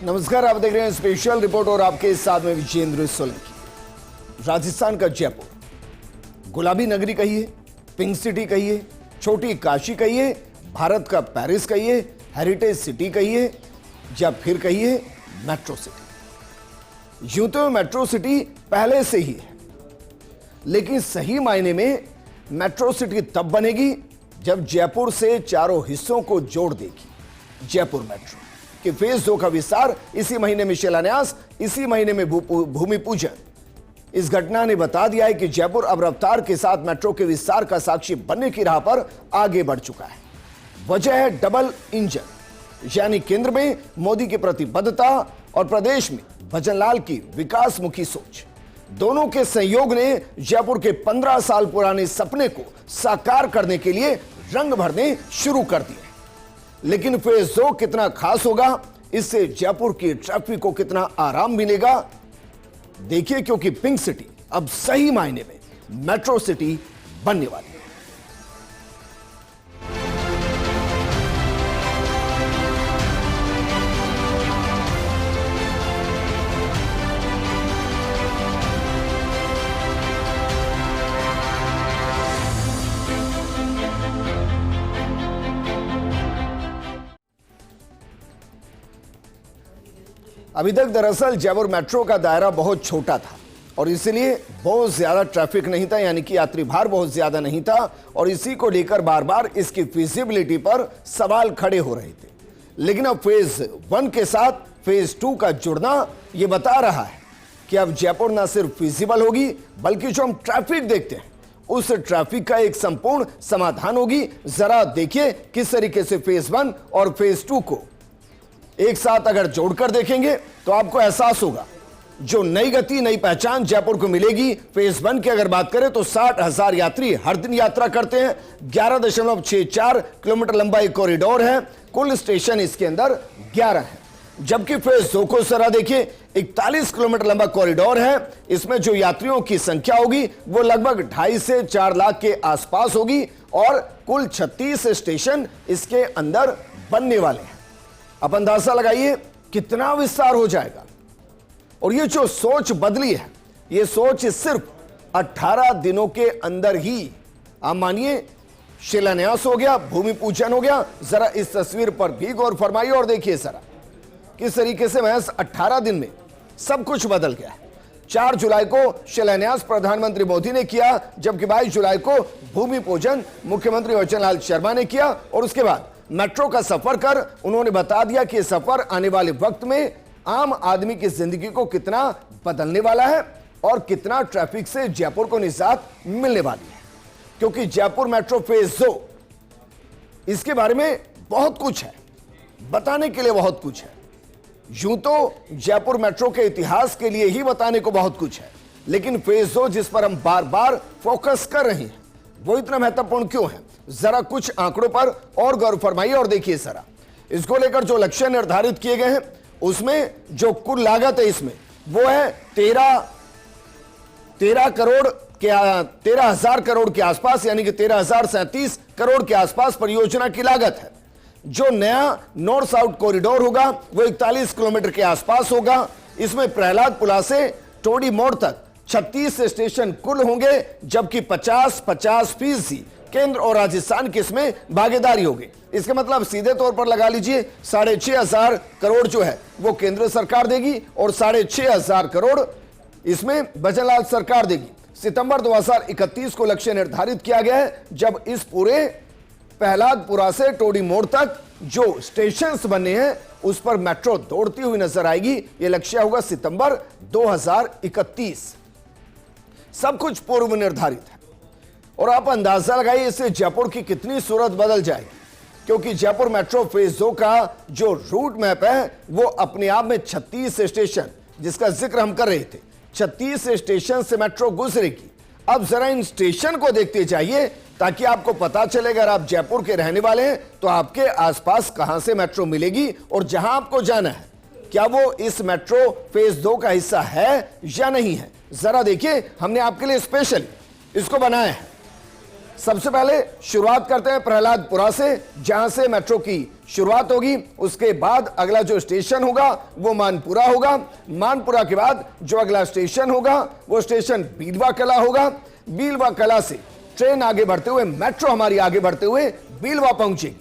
नमस्कार, आप देख रहे हैं स्पेशल रिपोर्ट और आपके साथ में विजेंद्र सोलंकी। राजस्थान का जयपुर, गुलाबी नगरी कहिए, पिंक सिटी कहिए, छोटी काशी कहिए, भारत का पेरिस कहिए, हेरिटेज सिटी कहिए, या फिर कहिए मेट्रो सिटी। यूं तो मेट्रो सिटी पहले से ही है, लेकिन सही मायने में मेट्रो सिटी तब बनेगी जब जयपुर से चारों हिस्सों को जोड़ देगी जयपुर मेट्रो कि फेज 2 का विस्तार, इसी महीने में शिलान्यास, इसी महीने में भूमि पूजन। इस घटना ने बता दिया है कि जयपुर अब रफ्तार के साथ मेट्रो के विस्तार का साक्षी बनने की राह पर आगे बढ़ चुका है। वजह है डबल इंजन, यानी केंद्र में मोदी की प्रतिबद्धता और प्रदेश में भजनलाल की विकासमुखी सोच। दोनों के संयोग ने जयपुर के 15 साल पुराने सपने को साकार करने के लिए रंग भरने शुरू कर दिए। लेकिन फेज 2 कितना खास होगा, इससे जयपुर की ट्रैफिक को कितना आराम मिलेगा, देखिए, क्योंकि पिंक सिटी अब सही मायने में मेट्रो सिटी बनने वाली है। अभी तक दरअसल जयपुर मेट्रो का दायरा बहुत छोटा था और इसलिए बहुत ज्यादा ट्रैफिक नहीं था, यानी कि यात्री भार बहुत ज्यादा नहीं था, और इसी को लेकर बार बार इसकी फिजिबिलिटी पर सवाल खड़े हो रहे थे। लेकिन अब फेज 1 के साथ फेज 2 का जुड़ना यह बता रहा है कि अब जयपुर न सिर्फ फिजिबल होगी, बल्कि जो हम ट्रैफिक देखते हैं उस ट्रैफिक का एक संपूर्ण समाधान होगी। जरा देखिए किस तरीके से फेज 1 और फेज 2 को एक साथ अगर जोड़कर देखेंगे तो आपको एहसास होगा जो नई गति, नई पहचान जयपुर को मिलेगी। फेज 1 की अगर बात करें तो 60,000 यात्री हर दिन यात्रा करते हैं। 11.64 किलोमीटर लंबा एक कॉरिडोर है। कुल स्टेशन इसके अंदर 11 है। जबकि फेज 2 को जरा देखिए, 41 किलोमीटर लंबा कॉरिडोर है। इसमें जो यात्रियों की संख्या होगी वो लगभग 2.5 से 4 लाख के आसपास होगी और कुल 36 स्टेशन इसके अंदर बनने वाले हैं। अब अंदाजा लगाइए कितना विस्तार हो जाएगा। और ये जो सोच बदली है, ये सोच सिर्फ 18 दिनों के अंदर ही, आप मानिए, शिलान्यास हो गया, भूमि पूजन हो गया। जरा इस तस्वीर पर भी गौर फरमाइए और देखिए जरा किस तरीके से महज 18 दिन में सब कुछ बदल गया है। 4 जुलाई को शिलान्यास प्रधानमंत्री मोदी ने किया, जबकि 22 जुलाई को भूमि पूजन मुख्यमंत्री भजनलाल शर्मा ने किया। और उसके बाद मेट्रो का सफर कर उन्होंने बता दिया कि सफर आने वाले वक्त में आम आदमी की जिंदगी को कितना बदलने वाला है और कितना ट्रैफिक से जयपुर को निजात मिलने वाली है। क्योंकि जयपुर मेट्रो फेज 2, इसके बारे में बहुत कुछ है, बताने के लिए बहुत कुछ है। यूं तो जयपुर मेट्रो के इतिहास के लिए ही बताने को बहुत कुछ है, लेकिन फेज 2 जिस पर हम बार बार फोकस कर रहे हैं वो इतना महत्वपूर्ण क्यों है, जरा कुछ आंकड़ों पर और गौर फरमाइए और देखिए जरा। इसको लेकर जो लक्ष्य निर्धारित किए गए हैं उसमें जो कुल लागत है इसमें वो है 13,000 करोड़ के आसपास, यानी कि 13,037 करोड़ के आसपास परियोजना की लागत है। जो नया नॉर्थ साउथ कॉरिडोर होगा वो 41 किलोमीटर के आसपास होगा। इसमें प्रहलादपुरा से टोडी मोड़ तक 36 स्टेशन कुल होंगे, जबकि 50-50% केंद्र और राजस्थान की इसमें भागीदारी होगी। इसका मतलब सीधे तौर पर लगा लीजिए 6,500 करोड़ जो है वो केंद्र सरकार देगी और 6,500 करोड़ इसमें भजनलाल सरकार देगी। सितंबर 2031 को लक्ष्य निर्धारित किया गया है, जब इस पूरे प्रहलादपुरा से टोडी मोड़ तक जो स्टेशन बनने हैं उस पर मेट्रो दौड़ती हुई नजर आएगी। यह लक्ष्य होगा सितंबर 2031। सब कुछ पूर्व निर्धारित है और आप अंदाजा लगाइए इससे जयपुर की कितनी सूरत बदल जाएगी। क्योंकि जयपुर मेट्रो फेज 2 का जो रूट मैप है वो अपने आप में 36 स्टेशन, जिसका जिक्र हम कर रहे थे, 36 स्टेशन से मेट्रो गुजरेगी। अब जरा इन स्टेशन को देखते जाइए ताकि आपको पता चले अगर आप जयपुर के रहने वाले हैं तो आपके आसपास कहां से मेट्रो मिलेगी और जहां आपको जाना है क्या वो इस मेट्रो फेज 2 का हिस्सा है या नहीं है। जरा देखिए, हमने आपके लिए स्पेशल इसको बनाया है। सबसे पहले शुरुआत करते हैं प्रहलादपुरा से, जहां से मेट्रो की शुरुआत होगी। उसके बाद अगला जो स्टेशन होगा वो मानपुरा होगा। मानपुरा के बाद जो अगला स्टेशन होगा वो स्टेशन बीलवा कला होगा। बीलवा कला से ट्रेन आगे बढ़ते हुए, मेट्रो हमारी आगे बढ़ते हुए बीलवा पहुंचेगी।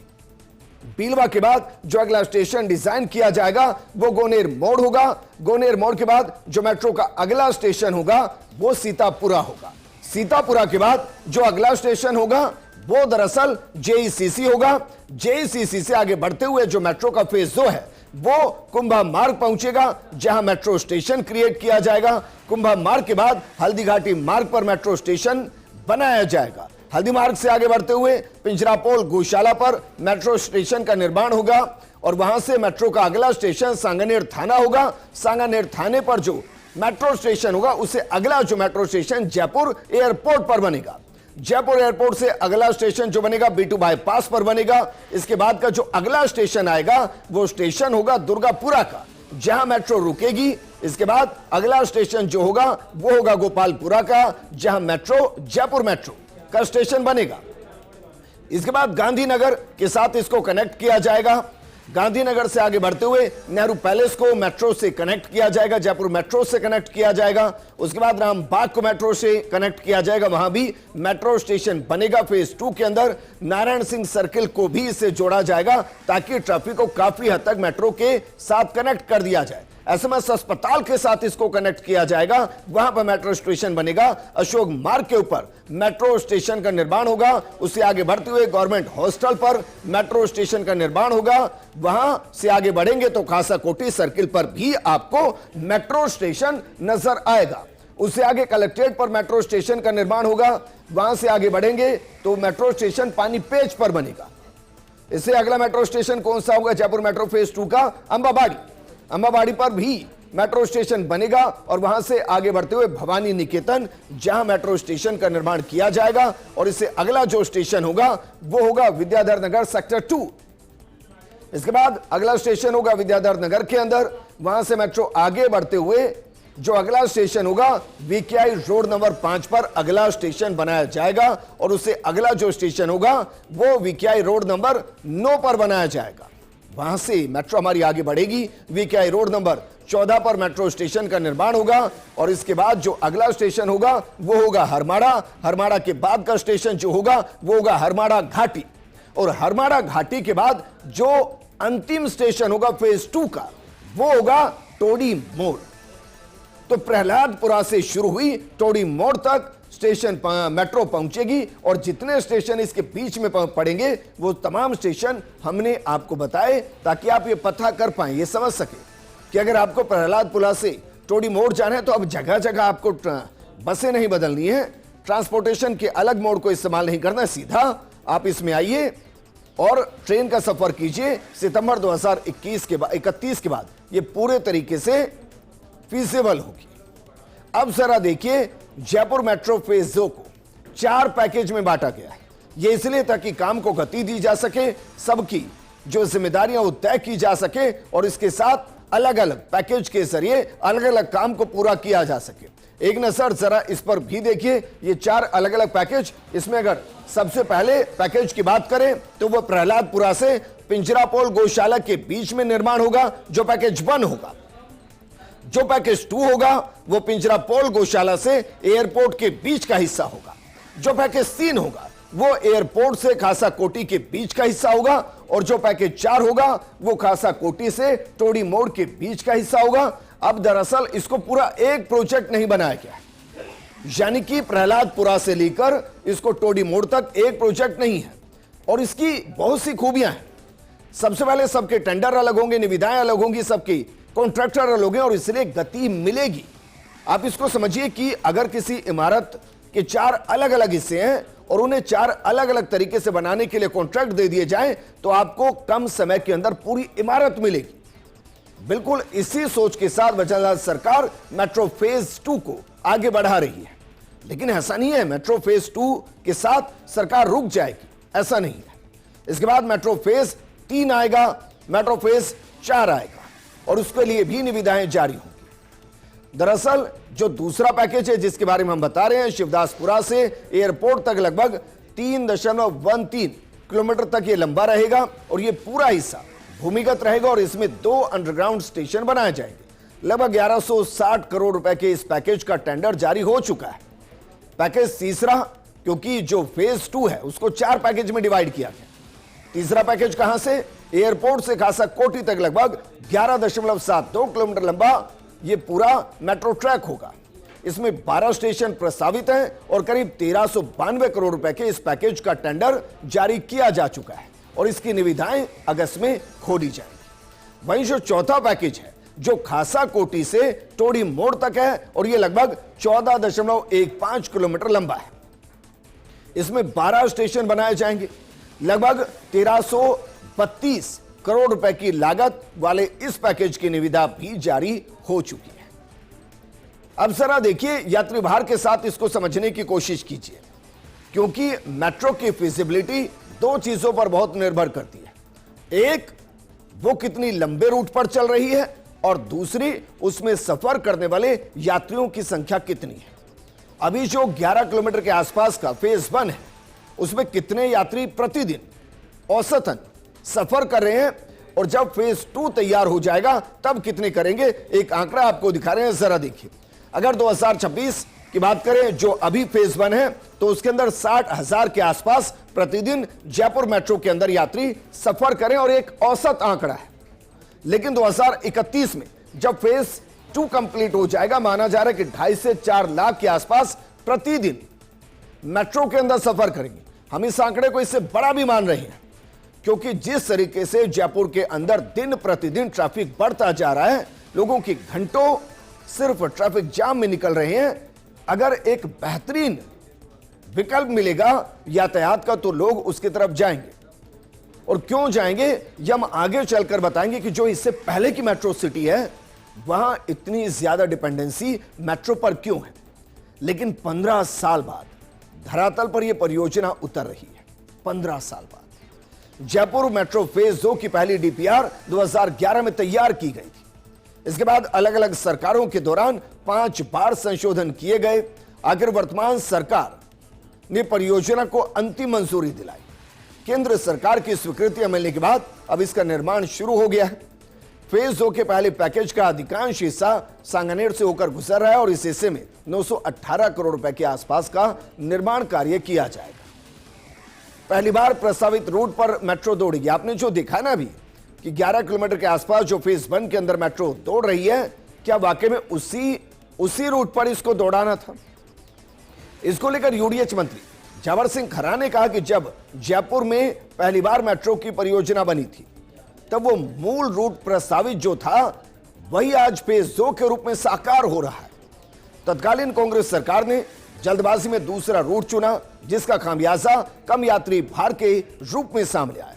बीलवा के बाद जो अगला स्टेशन डिजाइन किया जाएगा वो गोनेर मोड़ होगा। गोनेर मोड़ के बाद जो मेट्रो का अगला स्टेशन होगा वो सीतापुरा होगा। सीतापुरा के बाद जो अगला स्टेशन होगा वो दरअसल जेईसीसी होगा। जेईसीसी से आगे बढ़ते हुए जो मेट्रो का फेज 2 है वो कुंभा मार्ग पहुंचेगा, जहां मेट्रो स्टेशन क्रिएट किया जाएगा। कुंभा मार्ग के बाद हल्दी घाटी मार्ग पर मेट्रो स्टेशन बनाया जाएगा। हल्दी मार्ग से आगे बढ़ते हुए पिंजरापोल गौशाला पर मेट्रो स्टेशन का निर्माण होगा और वहां से मेट्रो का अगला स्टेशन सांगानेर थाना होगा। सांगानेर थाने पर जो मेट्रो स्टेशन होगा उससे अगला जो मेट्रो स्टेशन जयपुर एयरपोर्ट पर बनेगा। जयपुर एयरपोर्ट से अगला स्टेशन जो बनेगा B2 बाईपास पर बनेगा। इसके बाद का जो अगला स्टेशन आएगा वो स्टेशन होगा दुर्गापुरा का, जहां मेट्रो रुकेगी। इसके बाद अगला स्टेशन जो होगा वो होगा गोपालपुरा का, जहां मेट्रो जयपुर मेट्रो का स्टेशन बनेगा। इसके बाद गांधीनगर के साथ इसको कनेक्ट किया जाएगा। गांधीनगर से आगे बढ़ते हुए नेहरू पैलेस को मेट्रो से कनेक्ट किया जाएगा, जयपुर मेट्रो से कनेक्ट किया जाएगा। उसके बाद रामबाग को मेट्रो से कनेक्ट किया जाएगा, वहां भी मेट्रो स्टेशन बनेगा। फेज 2 के अंदर नारायण सिंह सर्किल को भी इससे जोड़ा जाएगा ताकि ट्रैफिक को काफी हद तक मेट्रो के साथ कनेक्ट कर दिया जाए। एसएमएस अस्पताल के साथ इसको कनेक्ट किया जाएगा, वहां पर मेट्रो स्टेशन बनेगा। अशोक मार्ग के ऊपर मेट्रो स्टेशन का निर्माण होगा। उससे आगे बढ़ते हुए गवर्नमेंट हॉस्टल पर मेट्रो स्टेशन का निर्माण होगा। वहां से आगे बढ़ेंगे तो खासा कोटी सर्किल पर भी आपको मेट्रो स्टेशन नजर आएगा। उससे आगे कलेक्ट्रेट पर मेट्रो स्टेशन का निर्माण होगा। वहां से आगे बढ़ेंगे तो मेट्रो स्टेशन पानी पेच पर बनेगा। इससे अगला मेट्रो स्टेशन कौन सा होगा जयपुर मेट्रो फेज 2 का? अंबाबाड़ी। अंबाबाड़ी पर भी मेट्रो स्टेशन बनेगा और वहां से आगे बढ़ते हुए भवानी निकेतन, जहां मेट्रो स्टेशन का निर्माण किया जाएगा। और इससे अगला जो स्टेशन होगा वो होगा विद्याधर नगर सेक्टर 2। इसके बाद अगला स्टेशन होगा विद्याधर नगर के अंदर। वहां से मेट्रो आगे बढ़ते हुए जो अगला स्टेशन होगा वीकेआई रोड नंबर 5 पर अगला स्टेशन बनाया जाएगा और उससे अगला जो स्टेशन होगा वो वीकेआई रोड नंबर 9 पर बनाया जाएगा। वहां से मेट्रो हमारी आगे बढ़ेगी। वीकेआई रोड नंबर 14 पर मेट्रो स्टेशन का निर्माण होगा और इसके बाद जो अगला स्टेशन होगा वो होगा हरमाड़ा। हरमाड़ा के बाद का स्टेशन जो होगा वो होगा हरमाड़ा घाटी और हरमाड़ा घाटी के बाद जो अंतिम स्टेशन होगा फेज 2 का वो होगा टोडी मोड़। तो प्रहलादपुरा से शुरू हुई टोडी मोड़ तक स्टेशन मेट्रो पहुंचेगी और जितने स्टेशन इसके बीच में पड़ेंगे वो तमाम स्टेशन हमने आपको बताए ताकि आप ये पता कर पाएं, ये समझ सके कि अगर आपको प्रहलादपुरा से टोडी मोड़ जाना है तो अब जगह जगह आपको बसें नहीं बदलनी है, ट्रांसपोर्टेशन के अलग मोड को इस्तेमाल नहीं करना, सीधा आप इसमें आइए और ट्रेन का सफर कीजिए। सितंबर 2021 के बाद 31 के बाद ये पूरे तरीके से फीजेबल होगी। अब जरा देखिए जयपुर मेट्रो फेज 2 को 4 पैकेज में बांटा गया है। यह इसलिए ताकि काम को गति दी जा सके, सबकी जो जिम्मेदारियां वो तय की जा सके और इसके साथ अलग अलग पैकेज के जरिए अलग अलग काम को पूरा किया जा सके। एक नजर जरा इस पर भी देखिए, ये 4 अलग अलग पैकेज। इसमें अगर सबसे पहले पैकेज की बात करें तो वह प्रहलादपुरा से पिंजरापोल गौशाला के बीच में निर्माण होगा, जो पैकेज 1 होगा। जो पैकेज 2 होगा वो पिंजरापोल गौशाला से एयरपोर्ट के बीच का हिस्सा होगा। जो पैकेज 3 होगा वो एयरपोर्ट से खासा कोटी के बीच का हिस्सा होगा और जो पैकेज 4 होगा वो खासा कोटी से टोडी मोड़ के बीच का हिस्सा होगा। अब दरअसल इसको पूरा एक प्रोजेक्ट नहीं बनाया गया, यानी कि प्रहलादपुरा से लेकर इसको टोडी मोड़ तक एक प्रोजेक्ट नहीं है और इसकी बहुत सी खूबियां हैं। सबसे पहले सबके टेंडर अलग होंगे, निविदाएं अलग होंगी, सबकी कॉन्ट्रैक्टर अलग होंगे और इसलिए गति मिलेगी। आप इसको समझिए कि अगर किसी इमारत के 4 अलग अलग हिस्से हैं और उन्हें 4 अलग अलग तरीके से बनाने के लिए कॉन्ट्रैक्ट दे दिए जाएं तो आपको कम समय के अंदर पूरी इमारत मिलेगी। बिल्कुल इसी सोच के साथ वजह सरकार मेट्रो फेज 2 को आगे बढ़ा रही है। लेकिन ऐसा नहीं है मेट्रो फेज 2 के साथ सरकार रुक जाएगी, ऐसा नहीं है। इसके बाद मेट्रो फेज 3 आएगा, मेट्रो फेज 4 आएगा और उसके लिए भी निविदाएं जारी होंगी। दरअसल जो दूसरा पैकेज है जिसके बारे में हम बता रहे हैं, शिवदासपुरा से एयरपोर्ट तक लगभग 3.13 किलोमीटर तक ये लंबा रहेगा और ये पूरा हिस्सा भूमिगत रहेगा और इसमें 2 अंडरग्राउंड स्टेशन बनाए जाएंगे। लगभग 1160 करोड़ रुपए के इस पैकेज का टेंडर जारी हो चुका है। पैकेज तीसरा, क्योंकि जो फेज 2 है उसको 4 पैकेज में डिवाइड किया गया। तीसरा पैकेज कहां से? एयरपोर्ट से खासा कोठी तक लगभग 11.72 किलोमीटर लंबा यह पूरा मेट्रो ट्रैक होगा। इसमें 12 स्टेशन प्रस्तावित हैं और करीब 1392 करोड़ रुपए के इस पैकेज का टेंडर जारी किया जा चुका है और इसकी निविदाएं अगस्त में खोली जाएंगी। वहीं जो चौथा पैकेज है जो खासा कोठी से टोडी मोड़ तक है और यह लगभग 14.15 किलोमीटर लंबा है। इसमें 12 स्टेशन बनाए जाएंगे। लगभग 1332 करोड़ रुपए की लागत वाले इस पैकेज की निविदा भी जारी हो चुकी है। अब जरा देखिए, यात्री भार के साथ इसको समझने की कोशिश कीजिए, क्योंकि मेट्रो की फिजिबिलिटी 2 चीजों पर बहुत निर्भर करती है। एक, वो कितनी लंबे रूट पर चल रही है और दूसरी, उसमें सफर करने वाले यात्रियों की संख्या कितनी है। अभी जो 11 किलोमीटर के आसपास का फेज 1 है उसमें कितने यात्री प्रतिदिन औसतन सफर कर रहे हैं और जब फेज 2 तैयार हो जाएगा तब कितने करेंगे, एक आंकड़ा आपको दिखा रहे हैं, जरा देखिए। अगर 2026 की बात करें, जो अभी फेज 1 है, तो उसके अंदर 60,000 के आसपास प्रतिदिन जयपुर मेट्रो के अंदर यात्री सफर करें और एक औसत आंकड़ा है। लेकिन 2031 में जब फेज 2 कंप्लीट हो जाएगा, माना जा रहा है कि 2.5 से 4 लाख के आसपास प्रतिदिन मेट्रो के अंदर सफर करेंगे। हम इस आंकड़े को इससे बड़ा भी मान रहे हैं, क्योंकि जिस तरीके से जयपुर के अंदर दिन प्रतिदिन ट्रैफिक बढ़ता जा रहा है, लोगों की घंटों सिर्फ ट्रैफिक जाम में निकल रहे हैं। अगर एक बेहतरीन विकल्प मिलेगा यातायात का तो लोग उसकी तरफ जाएंगे। और क्यों जाएंगे ये हम आगे चलकर बताएंगे कि जो इससे पहले की मेट्रो सिटी है वहां इतनी ज्यादा डिपेंडेंसी मेट्रो पर क्यों है। लेकिन 15 साल बाद धरातल पर यह परियोजना उतर रही है। 15 साल बाद जयपुर मेट्रो फेज 2 की पहली डीपीआर 2011 में तैयार की गई थी। इसके बाद अलग अलग सरकारों के दौरान 5 बार संशोधन किए गए। आखिर वर्तमान सरकार ने परियोजना को अंतिम मंजूरी दिलाई। केंद्र सरकार की स्वीकृति मिलने के बाद अब इसका निर्माण शुरू हो गया है। फेज 2 के पहले पैकेज का अधिकांश हिस्सा सांगानेर से होकर गुजर रहा है और इस हिस्से में 918 करोड़ रुपए के आसपास का निर्माण कार्य किया जाएगा। पहली बार प्रस्तावित रूट पर मेट्रो दौड़ेगी। आपने जो देखा ना अभी कि 11 किलोमीटर के आसपास जो फेज 1 के अंदर मेट्रो दौड़ रही है, क्या वाकई में उसी रूट पर इसको दौड़ाना था? इसको लेकर यूडीएच मंत्री जवाहर सिंह खरा ने कहा कि जब जयपुर में पहली बार मेट्रो की परियोजना बनी थी तब वो मूल रूट प्रस्तावित जो था वही आज फेज 2 के रूप में साकार हो रहा है। तत्कालीन कांग्रेस सरकार ने जल्दबाजी में दूसरा रूट चुना, जिसका खामियाजा कम यात्री भार के रूप में सामने आया।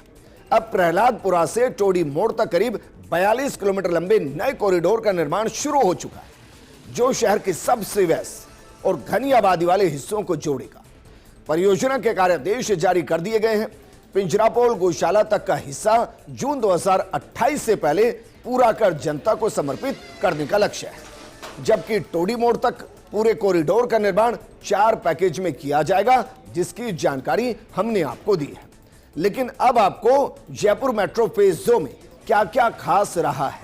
अब प्रहलादपुरा से टोडी मोड़ तक करीब 42 किलोमीटर लंबे नए कॉरिडोर का निर्माण शुरू हो चुका है, जो शहर के सबसे व्यस्त और घनी आबादी वाले हिस्सों को जोड़ेगा। परियोजना के कार्यादेश जारी कर दिए गए हैं। पिंजरापोल गौशाला तक का हिस्सा जून 2028 से पहले पूरा कर जनता को समर्पित करने का लक्ष्य है, जबकि टोडी मोड़ तक पूरे कॉरिडोर का निर्माण 4 पैकेज में किया जाएगा, जिसकी जानकारी हमने आपको दी है। लेकिन अब आपको जयपुर मेट्रो फेज 2 में क्या क्या खास रहा है,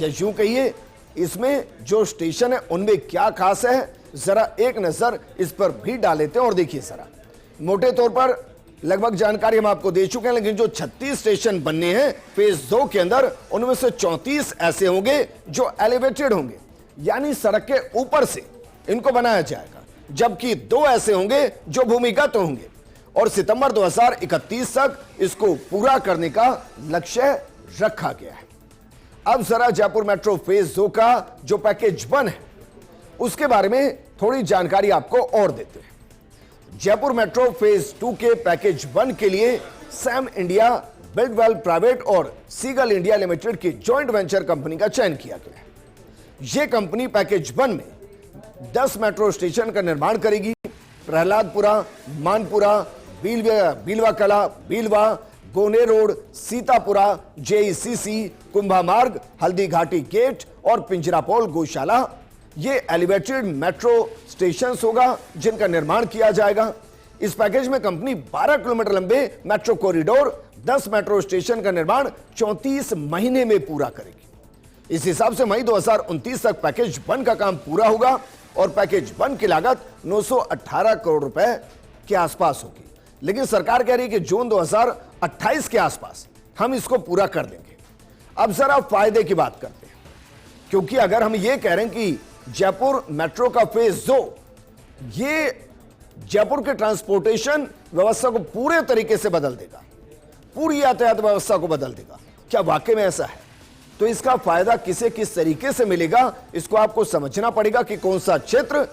या यूं कहिए इसमें जो स्टेशन है उनमें क्या खास है, जरा एक नजर इस पर भी डाल लेते हैं। और देखिए जरा, मोटे तौर पर लगभग जानकारी हम आपको दे चुके हैं, लेकिन जो 36 स्टेशन बनने हैं फेज 2 के अंदर, उनमें से 34 ऐसे होंगे जो एलिवेटेड होंगे, यानी सड़क के ऊपर से इनको बनाया जाएगा, जबकि 2 ऐसे होंगे जो भूमिगत होंगे और सितंबर 2031 तक इसको पूरा करने का लक्ष्य रखा गया है। अब जरा जयपुर मेट्रो फेज 2 का जो पैकेज 1 है उसके बारे में थोड़ी जानकारी आपको और देते हैं। जयपुर मेट्रो फेज 2 के पैकेज 1 के लिए सैम इंडिया, बिल्डवेल प्राइवेट और सीगल इंडिया लिमिटेड की जॉइंट वेंचर कंपनी का चयन किया गया है। यह कंपनी पैकेज 1 में 10 मेट्रो स्टेशन का निर्माण करेगी। प्रहलादपुरा, मानपुरा, बीलवा कला, बीलवा, गोने रोड, सीतापुरा, जेईसीसी, कुंभा मार्ग, हल्दी घाटी गेट और पिंजरापोल गौशाला, ये एलिवेटेड मेट्रो स्टेशन होगा जिनका निर्माण किया जाएगा। इस पैकेज में कंपनी 12 किलोमीटर लंबे मेट्रो कॉरिडोर, 10 मेट्रो स्टेशन का निर्माण 34 महीने में पूरा करेगी। इस हिसाब से मई 2029 तक पैकेज 1 का काम पूरा होगा और पैकेज 1 की लागत 918 करोड़ रुपए के आसपास होगी। लेकिन सरकार कह रही है कि जून 2028 के आसपास हम इसको पूरा कर देंगे। अब जरा फायदे की बात करते हैं, क्योंकि अगर हम ये कह रहे हैं कि जयपुर मेट्रो का फेज 2 ये जयपुर के ट्रांसपोर्टेशन व्यवस्था को पूरे तरीके से बदल देगा, पूरी यातायात व्यवस्था को बदल देगा, क्या वाकई में ऐसा है? तो इसका फायदा किसे किस तरीके से मिलेगा, इसको आपको समझना पड़ेगा कि कौन सा क्षेत्र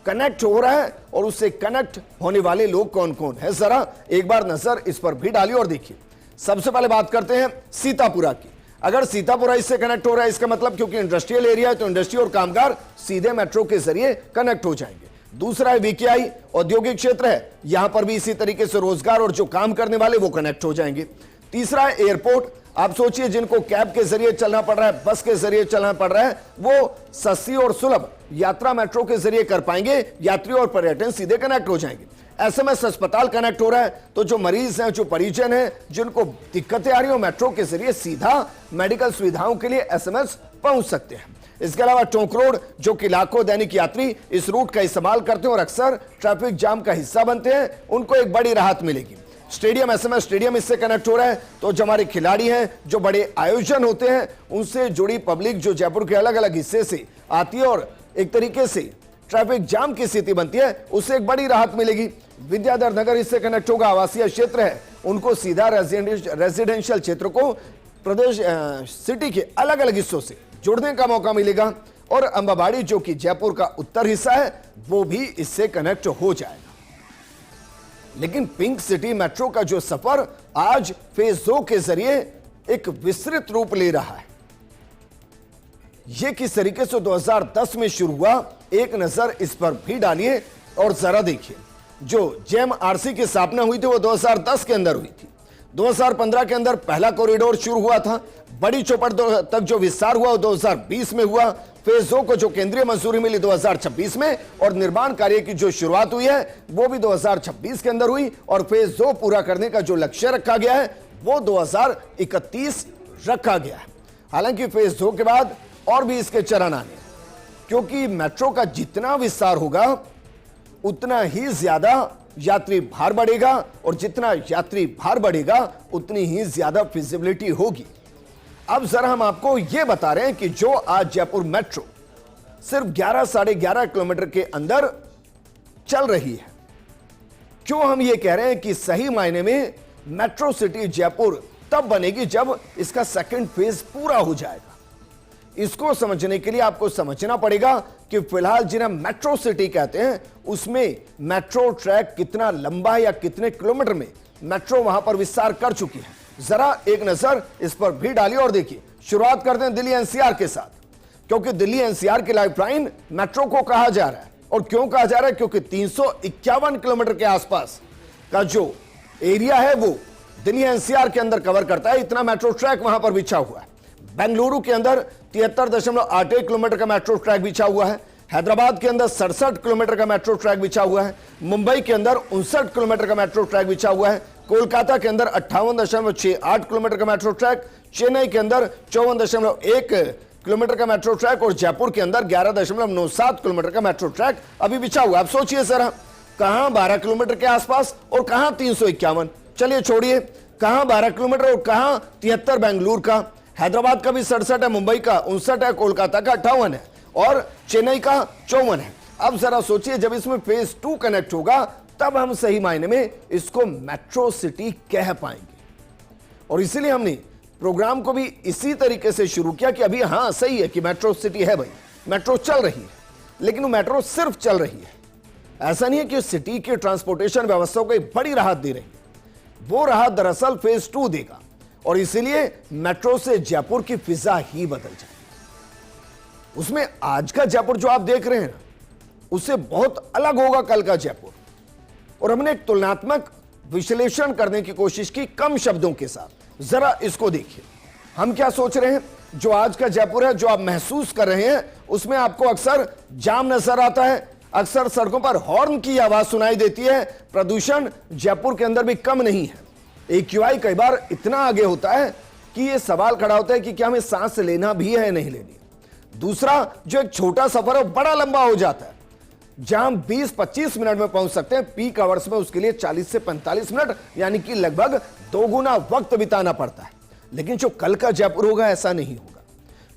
कनेक्ट हो रहा है और उससे कनेक्ट होने वाले लोग कौन कौन है। जरा एक बार नजर इस पर भी डालिए और देखिए। सबसे पहले बात करते हैं सीतापुरा की। अगर सीतापुरा इससे कनेक्ट हो रहा है, इसका मतलब क्योंकि इंडस्ट्रियल एरिया है तो इंडस्ट्री और कामगार सीधे मेट्रो के जरिए कनेक्ट हो जाएंगे। दूसरा है वीकेआई, औद्योगिक क्षेत्र है, यहां पर भी इसी तरीके से रोजगार और जो काम करने वाले वो कनेक्ट हो जाएंगे। तीसरा है एयरपोर्ट। आप सोचिए जिनको कैब के जरिए चलना पड़ रहा है, बस के जरिए चलना पड़ रहा है, वो सस्ती और सुलभ यात्रा मेट्रो के जरिए कर पाएंगे। यात्री और पर्यटन सीधे कनेक्ट हो जाएंगे। एसएमएस अस्पताल कनेक्ट हो रहा है तो जो मरीज हैं, जो परिजन हैं, जिनको दिक्कतें आ रही हो, मेट्रो के जरिए सीधा मेडिकल सुविधाओं के लिए एसएमएस पहुंच सकते हैं। इसके अलावा टोंक रोड, जो कि लाखों दैनिक यात्री इस रूट का इस्तेमाल करते हैं और अक्सर ट्रैफिक जाम का हिस्सा बनते हैं, उनको एक बड़ी राहत मिलेगी। स्टेडियम, एसएमएस स्टेडियम इससे कनेक्ट हो रहा है तो जो हमारे खिलाड़ी हैं, जो बड़े आयोजन होते हैं, उनसे जुड़ी पब्लिक जो जयपुर के अलग अलग हिस्से से आती है और एक तरीके से ट्रैफिक जाम की स्थिति बनती है, उससे एक बड़ी राहत मिलेगी। विद्याधर नगर इससे कनेक्ट होगा, आवासीय क्षेत्र है, उनको सीधा रेजिडेंशियल क्षेत्र को प्रदेश सिटी के अलग अलग हिस्सों से जुड़ने का मौका मिलेगा। और अंबाबाड़ी, जो कि जयपुर का उत्तर हिस्सा है, वो भी इससे कनेक्ट हो जाएगा। लेकिन पिंक सिटी मेट्रो का जो सफर आज फेज 2 के जरिए एक विस्तृत रूप ले रहा है, यह किस तरीके से 2010 में शुरू हुआ, एक नजर इस पर भी डालिए और जरा देखिए। जो जेएमआरसी की स्थापना हुई थी वो 2010 के अंदर हुई थी। 2015 के अंदर पहला कॉरिडोर शुरू हुआ था। बड़ी चौपड़ तक जो विस्तार हुआ वो 2020 में हुआ। फेज 2 को जो केंद्रीय मंजूरी मिली 2026 में और निर्माण कार्य की जो शुरुआत हुई है वो भी 2026 के अंदर हुई और फेज 2 पूरा करने का जो लक्ष्य रखा गया है वो 2031 रखा गया है। हालांकि फेज 2 के बाद और भी इसके चरण आने, क्योंकि मेट्रो का जितना विस्तार होगा उतना ही ज्यादा यात्री भार बढ़ेगा और जितना यात्री भार बढ़ेगा उतनी ही ज्यादा फिजिबिलिटी होगी। अब जरा हम आपको यह बता रहे हैं कि जो आज जयपुर मेट्रो सिर्फ 11 साढ़े 11 किलोमीटर के अंदर चल रही है, क्यों हम ये कह रहे हैं कि सही मायने में मेट्रो सिटी जयपुर तब बनेगी जब इसका सेकंड फेज पूरा हो जाएगा। इसको समझने के लिए आपको समझना पड़ेगा कि फिलहाल जिन्हें मेट्रो सिटी कहते हैं उसमें मेट्रो ट्रैक कितना लंबा या कितने किलोमीटर में मेट्रो वहां पर विस्तार कर चुकी है। जरा एक नजर इस पर भी डालिए और देखिए। शुरुआत करते हैं दिल्ली एनसीआर के साथ, क्योंकि दिल्ली एनसीआर की लाइफलाइन मेट्रो को कहा जा रहा है। और क्यों कहा जा रहा है? क्योंकि 351 किलोमीटर के आसपास का जो एरिया है वो दिल्ली एनसीआर के अंदर कवर करता है। इतना मेट्रो ट्रैक वहां पर बिछा हुआ है। बेंगलुरु के अंदर 73.81 किलोमीटर का मेट्रो ट्रैक बिछा हुआ है। हैदराबाद के अंदर 67 किलोमीटर का मेट्रो ट्रैक बिछा हुआ है। मुंबई के अंदर 59 किलोमीटर का मेट्रो ट्रैक बिछा हुआ है। कोलकाता के अंदर 58.68 किलोमीटर का मेट्रो ट्रैक, चेन्नई के अंदर 54.1 किलोमीटर का मेट्रो ट्रैक और जयपुर के अंदर 11.97 किलोमीटर का मेट्रो ट्रैक अभी बिछा हुआ। अब सोचिए सर, कहां 12 किलोमीटर के आसपास और कहां 351। चलिए छोड़िए, कहां 12 किलोमीटर और कहां 73 बेंगलुरु का। हैदराबाद का भी 67 है, मुंबई का 59 है, कोलकाता का 58 है और चेन्नई का 54 है। अब जरा सोचिए, जब इसमें फेज 2 कनेक्ट होगा तब हम सही मायने में इसको मेट्रो सिटी कह पाएंगे। और इसीलिए हमने प्रोग्राम को भी इसी तरीके से शुरू किया कि अभी हां सही है कि मेट्रो सिटी है भाई, मेट्रो चल रही है, लेकिन वो मेट्रो सिर्फ चल रही है। ऐसा नहीं है कि सिटी के ट्रांसपोर्टेशन व्यवस्था को एक बड़ी राहत दे रही है। वो राहत दरअसल फेज 2 देगा और इसीलिए मेट्रो से जयपुर की फिजा ही बदल जाएगी। उसमें आज का जयपुर जो आप देख रहे हैं उससे बहुत अलग होगा कल का जयपुर। और हमने एक तुलनात्मक विश्लेषण करने की कोशिश की कम शब्दों के साथ। जरा इसको देखिए, हम क्या सोच रहे हैं। जो आज का जयपुर है, जो आप महसूस कर रहे हैं, उसमें आपको अक्सर जाम नजर आता है, अक्सर सड़कों पर हॉर्न की आवाज सुनाई देती है। प्रदूषण जयपुर के अंदर भी कम नहीं है। AQI कई बार इतना आगे होता है कि यह सवाल खड़ा होता है कि क्या हमें सांस लेना भी है नहीं लेनी। दूसरा, जो एक छोटा सफर है बड़ा लंबा हो जाता है। जहां हम 20-25 मिनट में पहुंच सकते हैं, पीक आवर्स में उसके लिए 40 से 45 मिनट यानी कि लगभग 2 गुना वक्त बिताना पड़ता है। लेकिन जो कल का जयपुर होगा ऐसा नहीं होगा।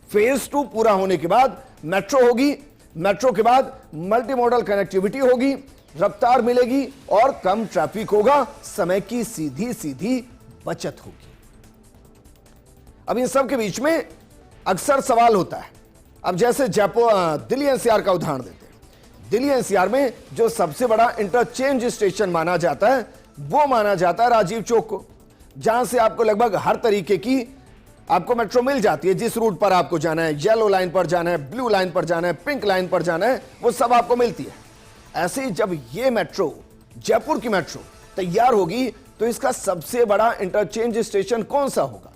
फेज 2 पूरा होने के बाद मेट्रो होगी, मेट्रो के बाद मल्टी मॉडल कनेक्टिविटी होगी, रफ्तार मिलेगी और कम ट्रैफिक होगा, समय की सीधी सीधी बचत होगी। अब इन सब के बीच में अक्सर सवाल होता है। अब जैसे जयपुर दिल्ली NCR का उदाहरण देते हैं। दिल्ली NCR में जो सबसे बड़ा इंटरचेंज स्टेशन माना जाता है वो माना जाता है राजीव चौक को, जहां से आपको लगभग हर तरीके की आपको मेट्रो मिल जाती है। जिस रूट पर आपको जाना है, येलो लाइन पर जाना है, ब्लू लाइन पर जाना है, पिंक लाइन पर जाना है, वो सब आपको मिलती है। ऐसे ही जब ये मेट्रो, जयपुर की मेट्रो तैयार होगी तो इसका सबसे बड़ा इंटरचेंज स्टेशन कौन सा होगा?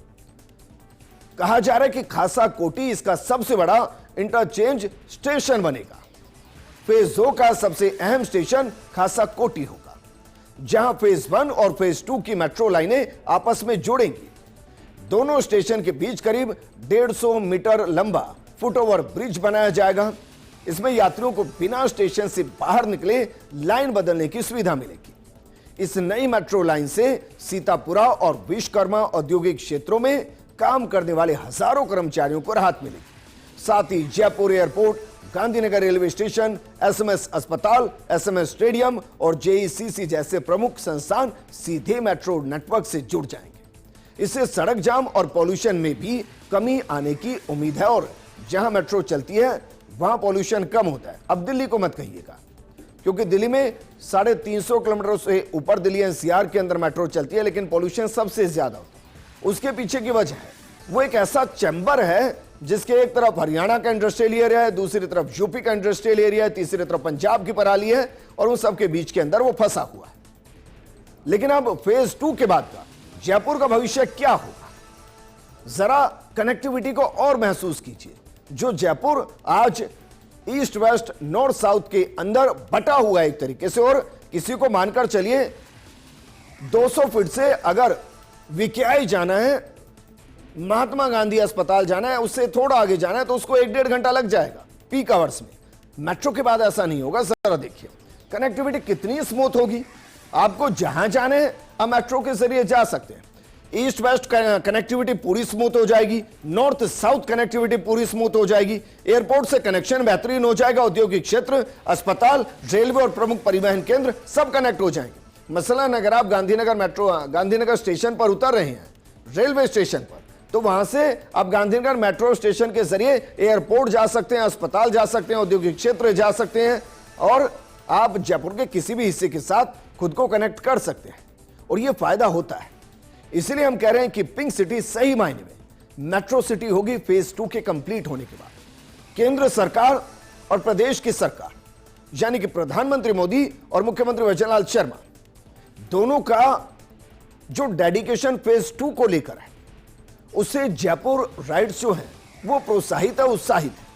कहा जा रहा है कि खासा कोटी इसका सबसे बड़ा इंटरचेंज स्टेशन बनेगा। फेज 2 का सबसे अहम स्टेशन खासा कोटी होगा, जहां फेज 1 और फेज 2 की मेट्रो लाइनें आपस में जुड़ेंगी। दोनों स्टेशन के बीच करीब 150 मीटर लंबा फुटओवर ब्रिज बनाया जाएगा। इसमें यात्रियों को बिना स्टेशन से बाहर निकले लाइन बदलने की सुविधा मिलेगी। इस नई मेट्रो लाइन से सीतापुरा और विश्वकर्मा औद्योगिक क्षेत्रों में काम करने वाले हजारों कर्मचारियों को राहत मिलेगी। साथ ही Jaipur airport, Gandhinagar railway station, SMS अस्पताल, SMS स्टेडियम और JECC जैसे प्रमुख संस्थान सीधे मेट्रो नेटवर्क से जुड़ जाएंगे। इससे सड़क जाम और पॉल्यूशन में भी कमी आने की उम्मीद है और जहां मेट्रो चलती है वहां पॉल्यूशन कम होता है। अब दिल्ली को मत कहिएगा, क्योंकि दिल्ली में 350 किलोमीटर से ऊपर दिल्ली NCR के अंदर मेट्रो चलती है, लेकिन पॉल्यूशन सबसे ज्यादा होता है। उसके पीछे की वजह है वो एक ऐसा चैम्बर है जिसके एक तरफ हरियाणा का इंडस्ट्रियल एरिया है, दूसरी तरफ यूपी का इंडस्ट्रियल एरिया है, तीसरी तरफ पंजाब की पराली है और उन सबके बीच के अंदर वो फंसा हुआ है। लेकिन अब फेज 2 के बाद का जयपुर का भविष्य क्या होगा? जरा कनेक्टिविटी को और महसूस कीजिए। जो जयपुर आज ईस्ट वेस्ट नॉर्थ साउथ के अंदर बटा हुआ है एक तरीके से, और किसी को मानकर चलिए 200 फीट से अगर VKI जाना है, महात्मा गांधी अस्पताल जाना है, उससे थोड़ा आगे जाना है तो उसको 1-1.5 घंटा लग जाएगा पीक आवर्स में। मेट्रो के बाद ऐसा नहीं होगा। जरा देखिए कनेक्टिविटी कितनी स्मूथ होगी। आपको जहां जाना है आप मेट्रो के जरिए जा सकते हैं। ईस्ट वेस्ट कनेक्टिविटी पूरी स्मूथ हो जाएगी, नॉर्थ साउथ कनेक्टिविटी पूरी स्मूथ हो जाएगी, एयरपोर्ट से कनेक्शन बेहतरीन हो जाएगा, औद्योगिक क्षेत्र, अस्पताल, रेलवे और प्रमुख परिवहन केंद्र सब कनेक्ट हो जाएंगे। मसलन अगर आप गांधीनगर स्टेशन पर उतर रहे हैं रेलवे स्टेशन पर, तो वहां से आप गांधीनगर मेट्रो स्टेशन के जरिए एयरपोर्ट जा सकते हैं, अस्पताल जा सकते हैं, औद्योगिक क्षेत्र जा सकते हैं और आप जयपुर के किसी भी हिस्से के साथ खुद को कनेक्ट कर सकते हैं। और यह फायदा होता है। इसलिए हम कह रहे हैं कि पिंक सिटी सही मायने में मेट्रो सिटी होगी फेज 2 के कंप्लीट होने के बाद। केंद्र सरकार और प्रदेश की सरकार यानी कि प्रधानमंत्री मोदी और मुख्यमंत्री वजनलाल शर्मा दोनों का जो डेडिकेशन फेज 2 को लेकर है, उससे जयपुर राइड्स जो हैं वो प्रोत्साहित है, उत्साहित है।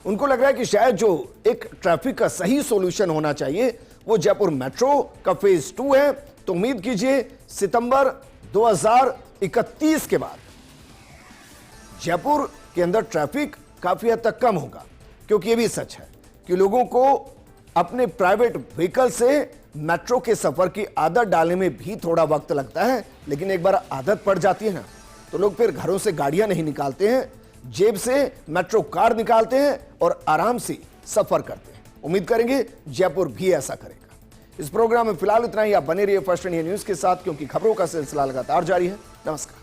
उनको लग रहा है कि शायद जो एक ट्रैफिक का सही सॉल्यूशन होना चाहिए वो जयपुर मेट्रो का फेज 2 है। तो उम्मीद कीजिए सितंबर 2031 के बाद जयपुर के अंदर ट्रैफिक काफी हद तक कम होगा, क्योंकि ये भी सच है कि लोगों को अपने प्राइवेट व्हीकल से मेट्रो के सफर की आदत डालने में भी थोड़ा वक्त लगता है। लेकिन एक बार आदत पड़ जाती है ना, तो लोग फिर घरों से गाड़ियां नहीं निकालते हैं, जेब से मेट्रो कार्ड निकालते हैं और आराम से सफर करते हैं। उम्मीद करेंगे जयपुर भी ऐसा करेगा। इस प्रोग्राम में फिलहाल इतना ही। आप बने रहिए फर्स्ट इंडिया न्यूज के साथ, क्योंकि खबरों का सिलसिला लगातार जारी है। नमस्कार।